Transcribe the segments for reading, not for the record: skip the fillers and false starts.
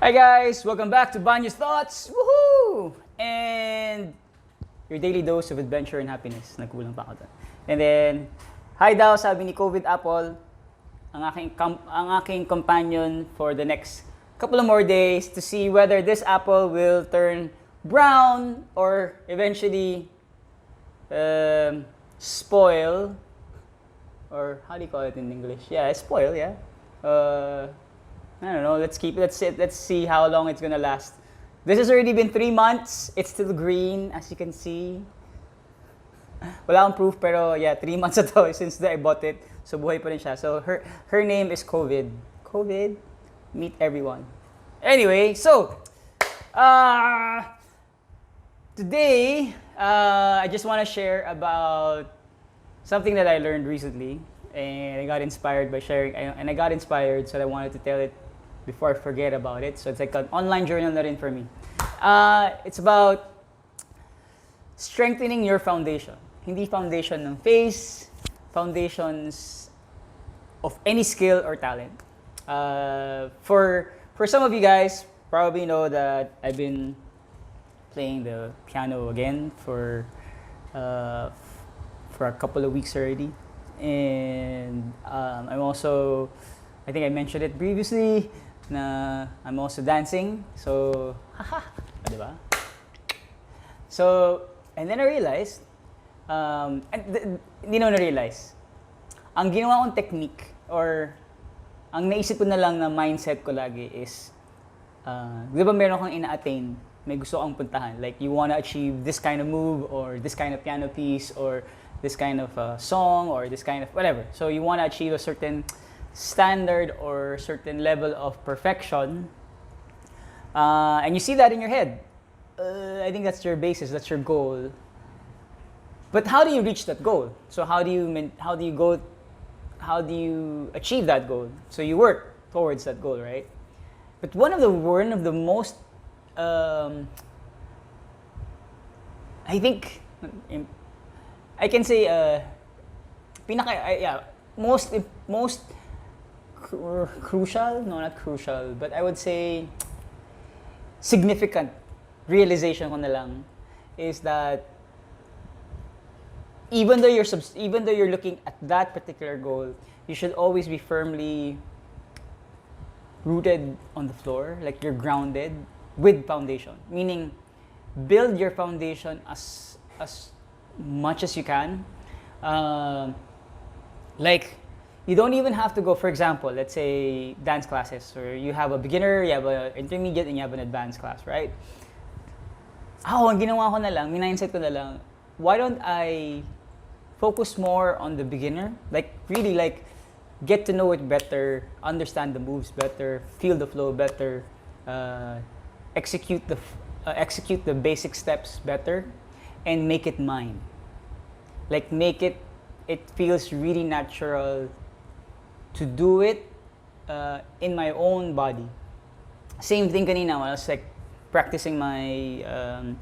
Hi guys! Welcome back to Banyo's Thoughts! Woohoo! And your daily dose of adventure and happiness. Nagkulang pa ako doon. And then, hi daw, sabi ni COVID Apple, ang aking companion for the next couple of more days to see whether this apple will turn brown or eventually spoil, or how do you call it in English? Yeah, spoil, yeah. I don't know, let's see how long it's gonna last. This has already been 3 months. It's still green, as you can see. Wala akong proof, pero yeah, 3 months na to since I bought it. So buhay pa rin siya. So her name is COVID. COVID, meet everyone. Anyway, so today I just want to share about something that I learned recently, and I got inspired by sharing. And I got inspired, so I wanted to tell it before I forget about it. So it's like an online journal na rin for me. It's about strengthening your foundation. Hindi foundation ng face, foundations of any skill or talent. For some of you guys, probably know that I've been playing the piano again for a couple of weeks already. And I'm also, I think I mentioned it previously, na I'm also dancing. So, haha, diba? So, and then I realized, hindi na na-realize, ang ginawa kong technique, or ang naisip ko na lang na mindset ko lagi is, di ba meron kang ina-attain, may gusto kang puntahan, like you wanna achieve this kind of move, or this kind of piano piece, or this kind of song, or this kind of whatever. So you wanna achieve a certain standard or certain level of perfection, and you see that in your head. I think that's your basis, that's your goal. But how do you reach that goal? So how do you achieve that goal? So you work towards that goal, right? But one of the most I think I can say most crucial, no, not crucial, but I would say significant realization ko na lang is that even though you're looking at that particular goal, you should always be firmly rooted on the floor, like you're grounded with foundation. Meaning, build your foundation as much as you can. Like, you don't even have to go, for example, let's say dance classes, or you have a beginner, you have an intermediate, and you have an advanced class, right? Ang ginawa ko na lang, mindset ko na lang, why don't I focus more on the beginner? Like, really, like, get to know it better, understand the moves better, feel the flow better, execute the basic steps better, and make it mine. Like, it feels really natural to do it in my own body. Same thing kanina when I was like practicing my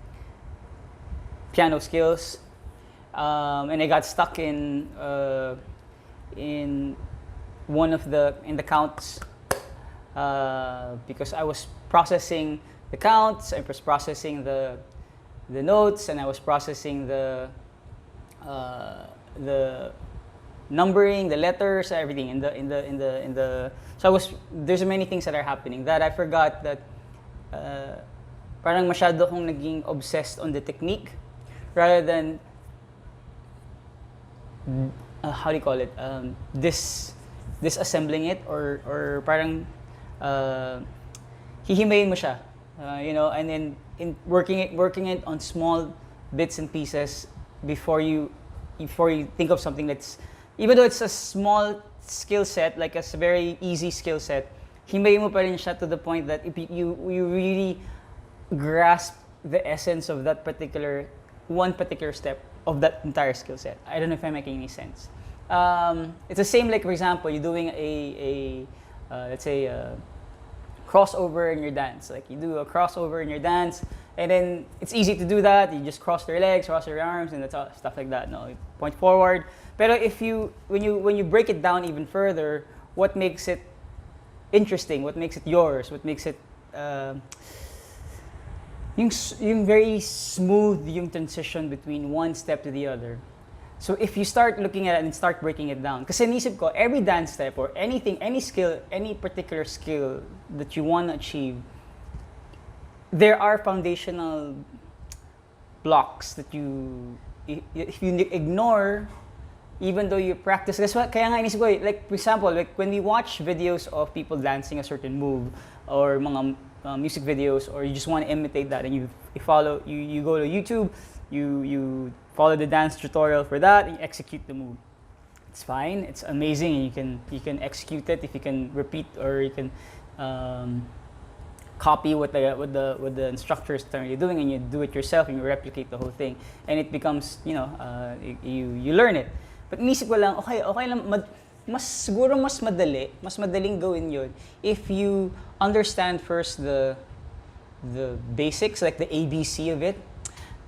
piano skills, and I got stuck in one of the counts because I was processing the counts, I was processing the notes, and I was processing the numbering, the letters, everything in the. So there's many things that are happening that I forgot that parang masyado kong naging obsessed on the technique rather than how do you call it, disassembling it, or parang hihimayin mo siya, you know, and then in working it on small bits and pieces before you think of something that's, even though it's a small skill set, like a very easy skill set, himayin mo pa rin siya to the point that if you really grasp the essence of that one particular step of that entire skill set. I don't know if I'm making any sense. It's the same, like, for example, you're doing a let's say a crossover in your dance. Like, you do a crossover in your dance, and then it's easy to do that. You just cross your legs, cross your arms, and that's all, stuff like that. No, you point forward. Pero when you break it down even further, what makes it interesting? What makes it yours? What makes it yung very smooth yung transition between one step to the other. So if you start looking at it and start breaking it down, kasi nisip ko, every dance step or anything, any skill, any particular skill that you want to achieve, there are foundational blocks that if you ignore, even though you practice, kaya nga inisip ko, like for example, like when we watch videos of people dancing a certain move or mga music videos, or you just want to imitate that, and you follow, you go to YouTube, you follow the dance tutorial for that, and you execute the move. It's fine, it's amazing, and you can execute it if you can repeat, or you can copy what the instructor is currently doing, and you do it yourself and you replicate the whole thing, and it becomes, you learn it. But inisip ko lang, okay lang, siguro mas madaling gawin yun if you understand first the basics, like the ABC of it,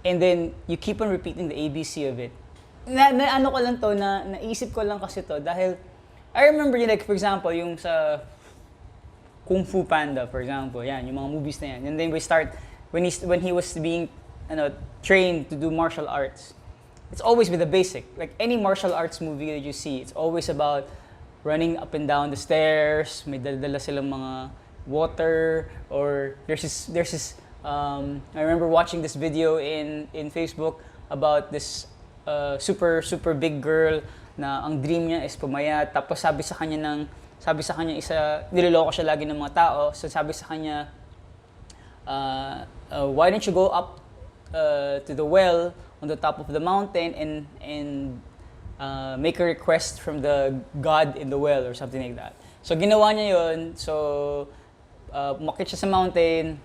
and then you keep on repeating the ABC of it. Ano ko lang to, naisip ko lang kasi to dahil I remember yun, like for example, yung sa Kung Fu Panda, for example, yan, yung mga movies na yan. And then we start, when he was being trained to do martial arts, it's always with the basic. Like any martial arts movie that you see, it's always about running up and down the stairs, may dala silang mga water, or there's this I remember watching this video in Facebook about this super big girl na ang dream niya is pumayat, tapos sabi sa kanya niloloko siya lagi ng mga tao, so sabi sa kanya, why don't you go up to the well on the top of the mountain and make a request from the God in the well, or something like that. So ginawa niya yun, so umakyat siya sa mountain,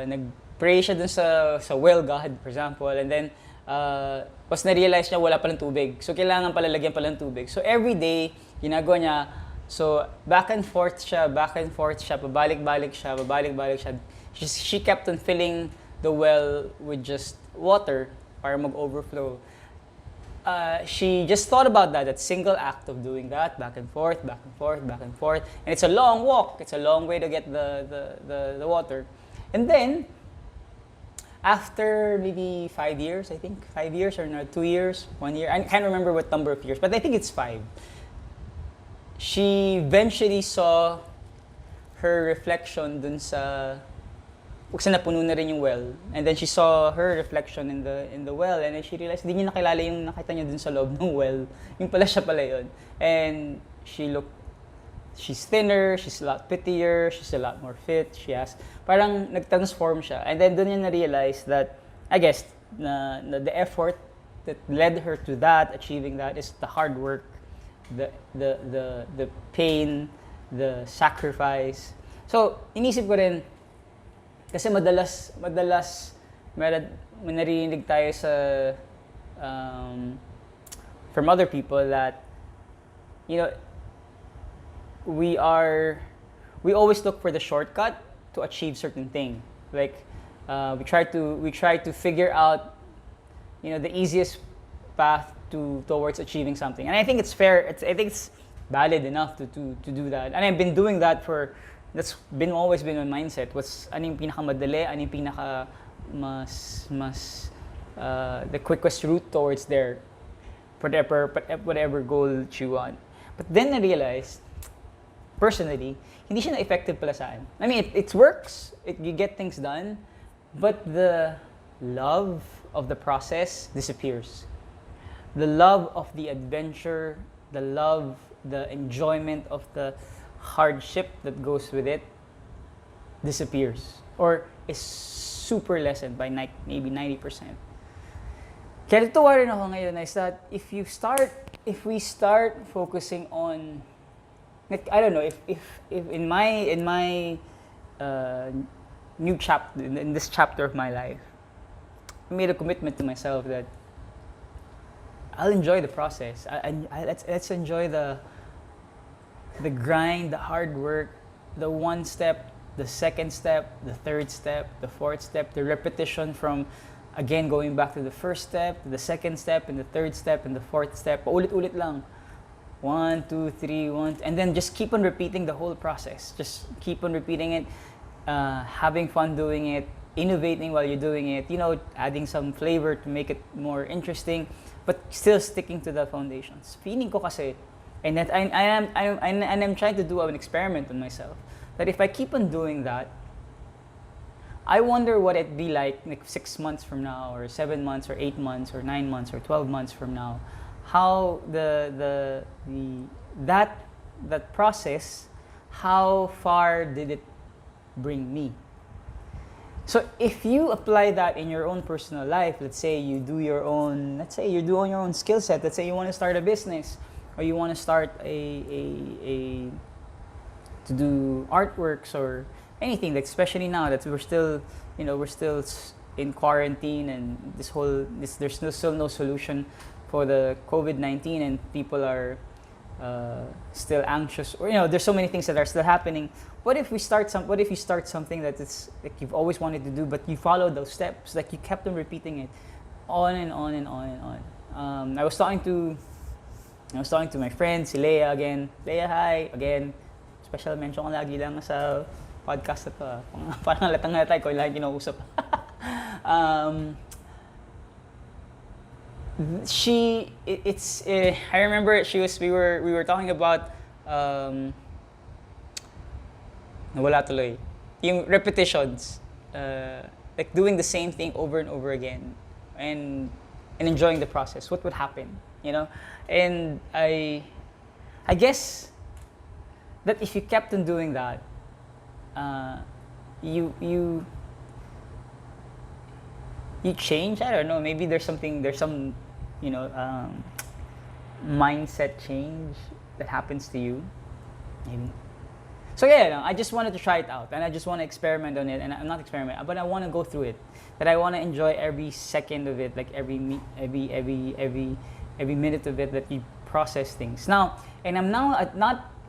nag-pray siya dun sa well God, for example, and then pas na-realize niya wala palang tubig. So kailangan pala lagyan palang tubig. So every day, ginagawa niya, so back and forth siya, pabalik-balik siya. She kept on filling the well with just water para mag-overflow. She just thought about that single act of doing that, back and forth. And it's a long walk. It's a long way to get the water. And then, after maybe 5 years, I think, 5 years or no, 2 years, 1 year, I can't remember what number of years, but I think it's 5. She eventually saw her reflection dun sa kasi napuno na rin yung well. And then she saw her reflection in the well, and then she realized hindi niya nakilala yung nakita niya dun sa loob ng well. Yung pala siya pala yun. And she's thinner, she's a lot prettier, she's a lot more fit, parang nag-transform siya. And then dun niya na-realize that, I guess, the effort that led her to that, achieving that, is the hard work, the pain, the sacrifice. So, inisip ko rin, kasi madalas may narinig tayo from other people that, we always look for the shortcut to achieve certain thing. Like we try to figure out, the easiest path towards achieving something. And I think it's fair. I think it's valid enough to do that. And I've been doing that that's always been my mindset. Ano yung pinakamadali, ano yung pinaka the quickest route towards there, whatever goal that you want. But then I realized, personally, hindi siya na-effective pala sa akin. I mean, it works, you get things done, but the love of the process disappears. The love of the adventure, the enjoyment of the hardship that goes with it disappears, or is super lessened by maybe 90%. Kaya natuwa rin ako ngayon is that if we start focusing on, like, I don't know, if in my new chapter, in this chapter of my life, I made a commitment to myself that I'll enjoy the process. Let's enjoy the grind, the hard work, the one step, the second step, the third step, the fourth step, the repetition from, again, going back to the first step, to the second step, and the third step, and the fourth step. Paulit-ulit lang. 1, 2, 3, 1, and then just keep on repeating the whole process. Just keep on repeating it. having fun doing it, innovating while you're doing it, adding some flavor to make it more interesting, but still sticking to the foundations. Feeling ko kasi, and that I'm trying to do an experiment on myself, that if I keep on doing that, I wonder what it'd be like 6 months from now, or 7 months, or 8 months, or 9 months, or 12 months from now, how that process, how far did it bring me? So if you apply that in your own personal life, let's say you're doing your own skill set. Let's say you want to start a business, or you want to start to do artworks or anything. Like especially now that we're still in quarantine, and there's still no solution for the COVID-19, and people are still anxious, or there's so many things that are still happening. What if you start something that it's like you've always wanted to do, but you follow those steps, like you kept on repeating it on and on and on and on. I was talking to my friend si Leia again. Leia, hi again. Special mention ko lagi lang sa podcast na to. Parang halatang-halata ko lagi kinausap. I remember we were talking about nawala tuloy yung repetitions, like doing the same thing over and over again, and enjoying the process. What would happen, and I guess that if you kept on doing that, you change. I don't know, maybe there's some mindset change that happens to you, maybe. So yeah, I just wanted to try it out, and I just want to experiment on it, and I'm not experimenting, but I want to go through it. That I want to enjoy every second of it, like every minute of it, that you process things. Now, and I'm now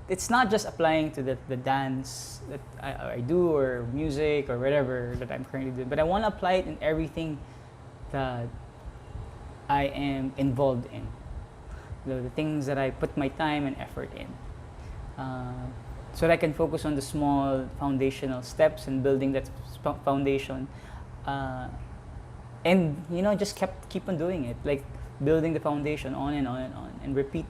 it's not just applying to the dance that I do, or music, or whatever that I'm currently doing, but I want to apply it in everything that I am involved in, the things that I put my time and effort in, so that I can focus on the small foundational steps and building that foundation, and just keep on doing it, like building the foundation on and on and on, and repeat.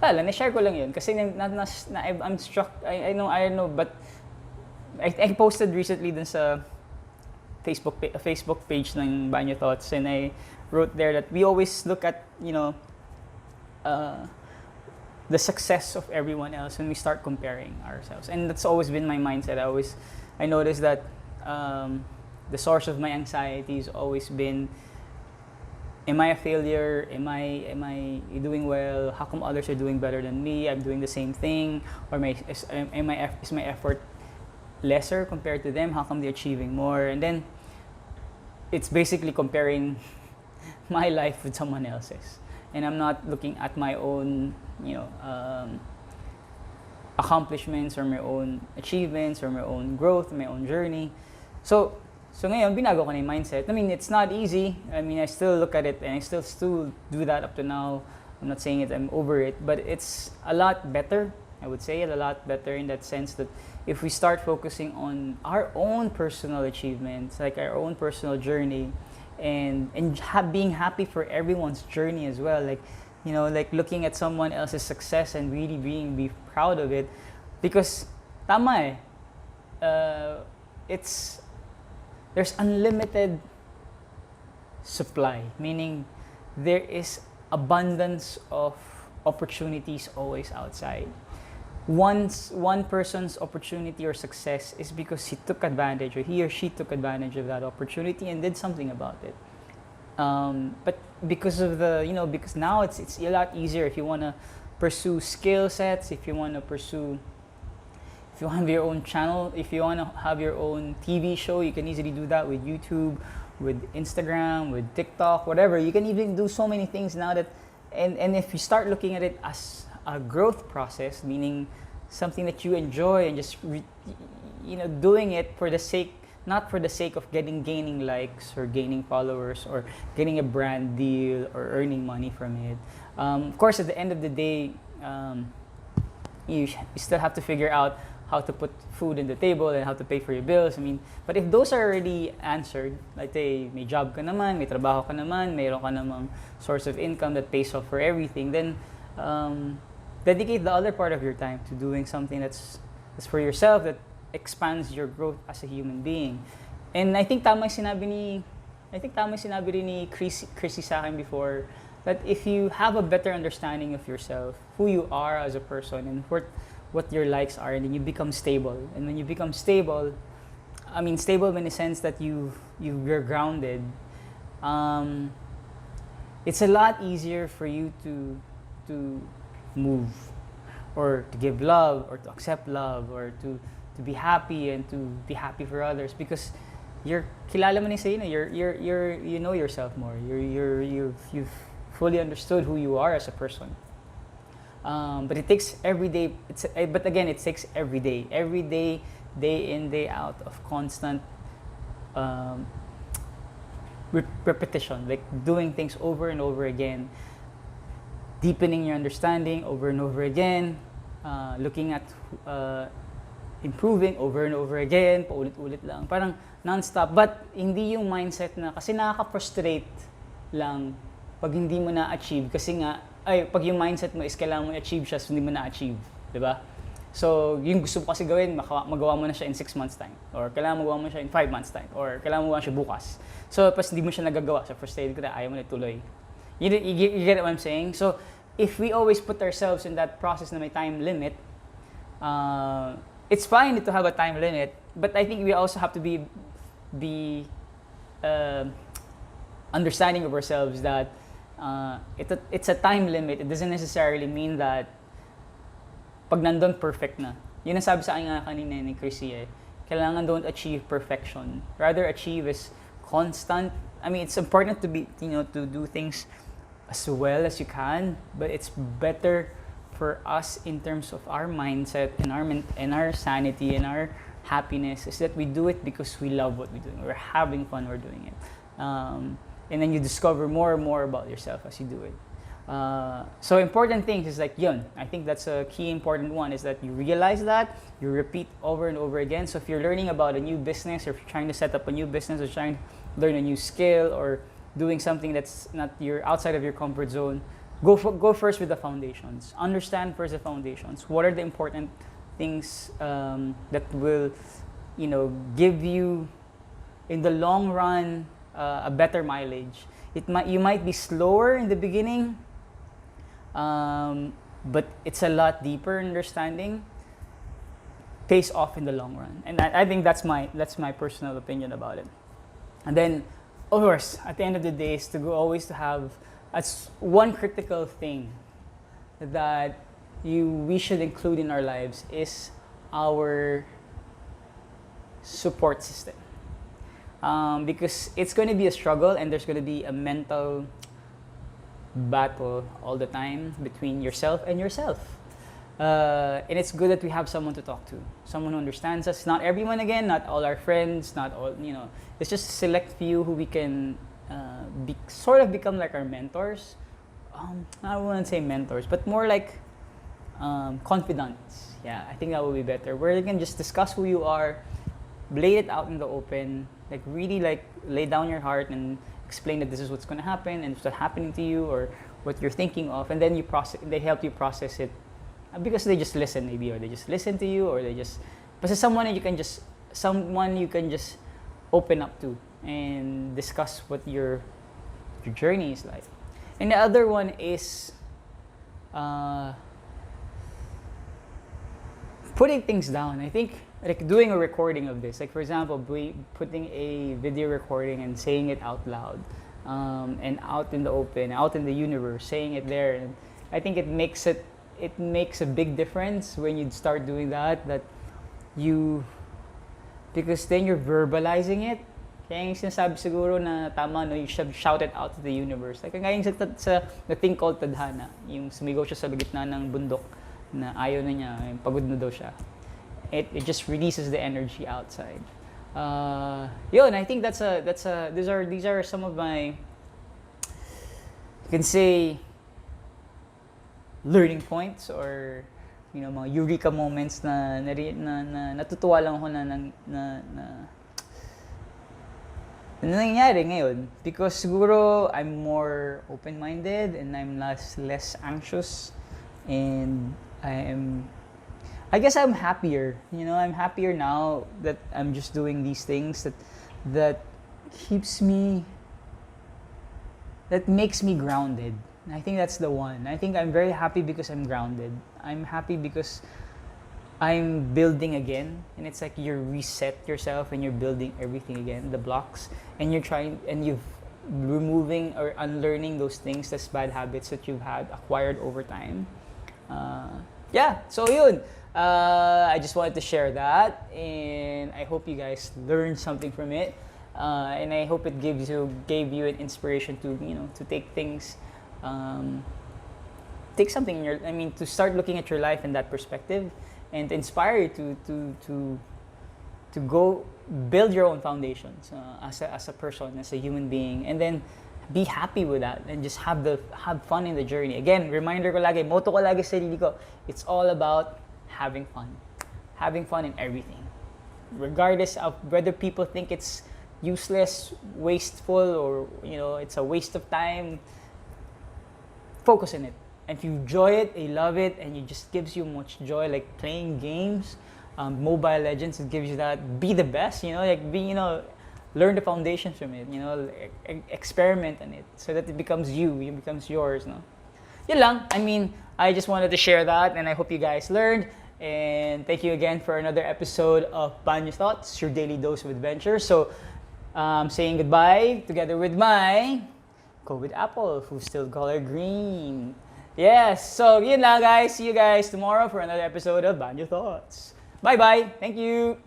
Well, na-share ko lang yun kasi I'm struck. I know, but I posted recently dun sa Facebook page ng Banyo Thoughts, and I wrote there that we always look at the success of everyone else when we start comparing ourselves, and that's always been my mindset. I noticed that the source of my anxiety has always been, am I a failure? Am I doing well? How come others are doing better than me? I'm doing the same thing, or is my effort lesser compared to them? How come they're achieving more? And then it's basically comparing my life with someone else's, and I'm not looking at my own accomplishments, or my own achievements, or my own growth, my own journey. So ngayon, binago ko na yung mindset. I mean, it's not easy. I mean, I still look at it, and I still do that up to now. I'm not saying I'm over it, but it's a lot better. I would say a lot better in that sense that if we start focusing on our own personal achievements, like our own personal journey, and being happy for everyone's journey as well, like looking at someone else's success and really be proud of it, because tama there's unlimited supply, meaning there is abundance of opportunities always outside. One person's opportunity or success is because he took advantage, or he or she took advantage of that opportunity and did something about it. But because of because now it's a lot easier if you want to pursue skill sets, if you have your own channel, if you want to have your own TV show, you can easily do that with YouTube, with Instagram, with TikTok, whatever. You can even do so many things now that, and if you start looking at it as a growth process, meaning something that you enjoy, and just doing it for the sake, not for the sake of gaining likes, or gaining followers, or getting a brand deal, or earning money from it. Of course, at the end of the day, you still have to figure out how to put food in the table and how to pay for your bills. I mean, but if those are already answered, like may job ka naman, may trabaho ka naman, mayroon ka namang source of income that pays off for everything, then dedicate the other part of your time to doing something that's for yourself, that expands your growth as a human being. And I think tama yung sinabi rin ni Chrissy sa akin before, that if you have a better understanding of yourself, who you are as a person, and what your likes are, and then you become stable. And when you become stable, I mean stable in the sense that you're grounded, it's a lot easier for you to move, or to give love, or to accept love, or to be happy and to be happy for others, because you're kilala mo na sa'yo, you know yourself more. You've fully understood who you are as a person. But it takes every day. But again, it takes every day, day in, day out of constant repetition, like doing things over and over again, deepening your understanding over and over again, looking at improving over and over again, paulit-ulit lang, parang non-stop. But hindi yung mindset na, kasi nakaka-frustrate lang pag hindi mo na-achieve, kasi nga, pag yung mindset mo is kailangan mo i-achieve siya, so hindi mo na-achieve, di ba? So, yung gusto mo kasi gawin, magawa mo na siya in 6 months time, or kailangan magawa mo siya in 5 months time, or kailangan magawa siya bukas. So, pas hindi mo siya nagagawa, so frustrated ka na, ayaw mo na ituloy. You get what I'm saying? So, if we always put ourselves in that process na may time limit, it's fine to have a time limit, but I think we also have to be understanding of ourselves that it's a time limit. It doesn't necessarily mean that pag nandun perfect na. Yun ang sabi sa akin nga kanina ni Chrissy kailangan don't achieve perfection. Rather achieve is constant. I mean, it's important to be, to do things as well as you can, but it's better for us in terms of our mindset and our sanity and our happiness is that we do it because we love what we're doing. We're having fun, we're doing it. And then you discover more and more about yourself as you do it. So important things is like yun. I think that's a key important one, is that you realize that, you repeat over and over again. So if you're learning about a new business, or if you're trying to set up a new business, or trying to learn a new skill, or doing something that's not outside of your comfort zone, go first with the foundations. Understand first the foundations. What are the important things that will, give you in the long run a better mileage. You might be slower in the beginning, but it's a lot deeper understanding. Pays off in the long run, and I think that's my personal opinion about it. And then, of course, at the end of the day, is always to have as one critical thing that we should include in our lives is our support system. Because it's going to be a struggle, and there's going to be a mental battle all the time between yourself and yourself. And it's good that we have someone to talk to, someone who understands us. Not everyone, again, not all our friends, not all, it's just a select few who we can sort of become like our mentors. I wouldn't say mentors, but more like confidants. Yeah, I think that would be better. Where you can just discuss who you are, lay it out in the open, like really like lay down your heart and explain that this is what's going to happen and what's happening to you or what you're thinking of, and then they help you process it because they just listen maybe, or they just listen to you, or they just, but someone you can just open up to and discuss what your journey is like. And the other one is putting things down. I think like doing a recording of this, like for example, putting a video recording and saying it out loud, and out in the open, out in the universe, saying it there. And I think it makes a big difference when you start doing that because then you're verbalizing it. Kaya yung sinasabi siguro na tama, no, you should shout it out to the universe. Like ngayon sa the thing called tadhana, yung sumigaw siya sa gitna ng bundok na ayaw na niya, pagod na daw siya. It just releases the energy outside. Yun, I think these are some of my, you can say, learning points or mga eureka moments na natutuwa lang ako na nangyayari ngayon. Because siguro I'm more open-minded and I'm less anxious, and I guess I'm happier. I'm happier now that I'm just doing these things that makes me grounded. I think that's the one. I think I'm very happy because I'm grounded. I'm happy because I'm building again, and it's like you reset yourself and you're building everything again, the blocks, and you've removing or unlearning those things, those bad habits that you've had acquired over time. So yun. I just wanted to share that, and I hope you guys learned something from it. And I hope it gave you an inspiration to take things, take something to start looking at your life in that perspective, and to inspire you to go build your own foundations as a person, as a human being, and then be happy with that, and just have fun in the journey. Again, reminder ko lagi, motto ko lagi sa sarili ko, it's all about having fun in everything, regardless of whether people think it's useless, wasteful, or it's a waste of time. Focus on it, and if you enjoy it, you love it, and it just gives you much joy, like playing games, Mobile Legends, it gives you that. Be the best, learn the foundations from it, experiment on it, so that it becomes it becomes yours, no? Yun lang. I just wanted to share that, and I hope you guys learned. And thank you again for another episode of Banyo Thoughts, your daily dose of adventure. So, saying goodbye together with my COVID apple, who's still color green. Yes, so yun lang guys. See you guys tomorrow for another episode of Banyo Thoughts. Bye-bye. Thank you.